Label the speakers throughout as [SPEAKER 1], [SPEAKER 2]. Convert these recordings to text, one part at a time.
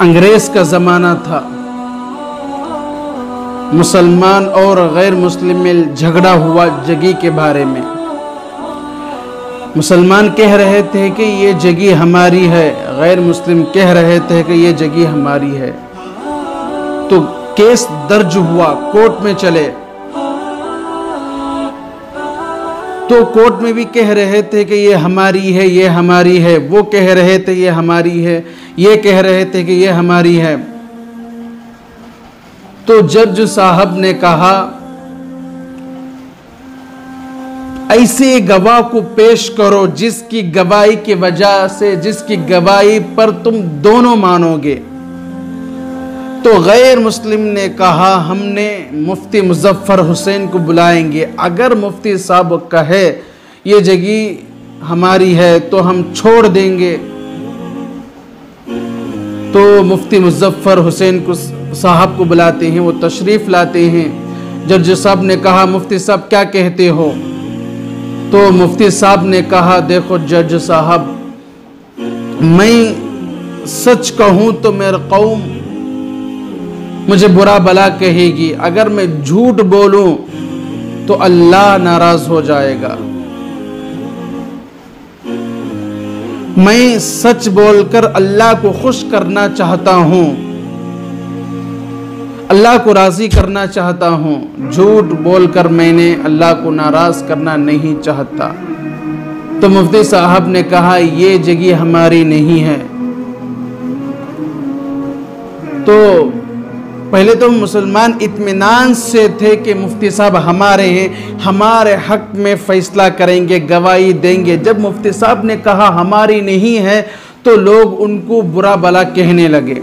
[SPEAKER 1] अंग्रेज का ज़माना था। मुसलमान और गैर मुस्लिम में झगड़ा हुआ जगह के बारे में। मुसलमान कह रहे थे कि ये जगह हमारी है, गैर मुस्लिम कह रहे थे कि ये जगह हमारी है। तो केस दर्ज हुआ, कोर्ट में चले, तो कोर्ट में भी कह रहे थे कि ये हमारी है, ये हमारी है। वो कह रहे थे ये हमारी है, ये कह रहे थे कि ये हमारी है। तो जज साहब ने कहा ऐसे गवाह को पेश करो जिसकी गवाही की वजह से, जिसकी गवाही पर तुम दोनों मानोगे। तो गैर मुस्लिम ने कहा हमने मुफ्ती मुजफ्फर हुसैन को बुलाएंगे, अगर मुफ्ती साहब कहे ये जगह हमारी है तो हम छोड़ देंगे। तो मुफ्ती मुजफ्फर हुसैन को साहब को बुलाते हैं, वो तशरीफ़ लाते हैं। जज साहब ने कहा मुफ्ती साहब क्या कहते हो? तो मुफ्ती साहब ने कहा देखो जज साहब, मैं सच कहूं तो मेरी कौम मुझे बुरा भला कहेगी, अगर मैं झूठ बोलूं तो अल्लाह नाराज हो जाएगा। मैं सच बोलकर अल्लाह को खुश करना चाहता हूं, अल्लाह को राजी करना चाहता हूं, झूठ बोलकर मैंने अल्लाह को नाराज करना नहीं चाहता। तो मुफ्ती साहब ने कहा ये जगह हमारी नहीं है। तो पहले तो मुसलमान इत्मीनान से थे कि मुफ्ती साहब हमारे हैं, हमारे हक में फैसला करेंगे, गवाही देंगे। जब मुफ्ती साहब ने कहा हमारी नहीं है तो लोग उनको बुरा भला कहने लगे।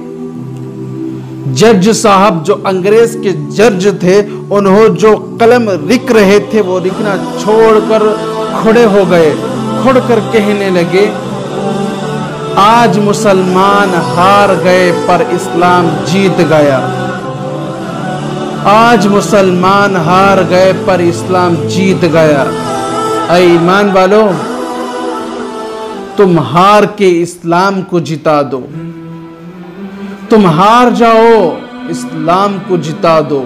[SPEAKER 1] जज साहब जो अंग्रेज के जज थे, उन्होंने जो कलम लिख रहे थे वो लिखना छोड़कर खड़े हो गए, खड़कर कहने लगे आज मुसलमान हार गए पर इस्लाम जीत गया। आज मुसलमान हार गए पर इस्लाम जीत गया। ऐ ईमान वालों, तुम हार के इस्लाम को जिता दो, तुम हार जाओ इस्लाम को जिता दो।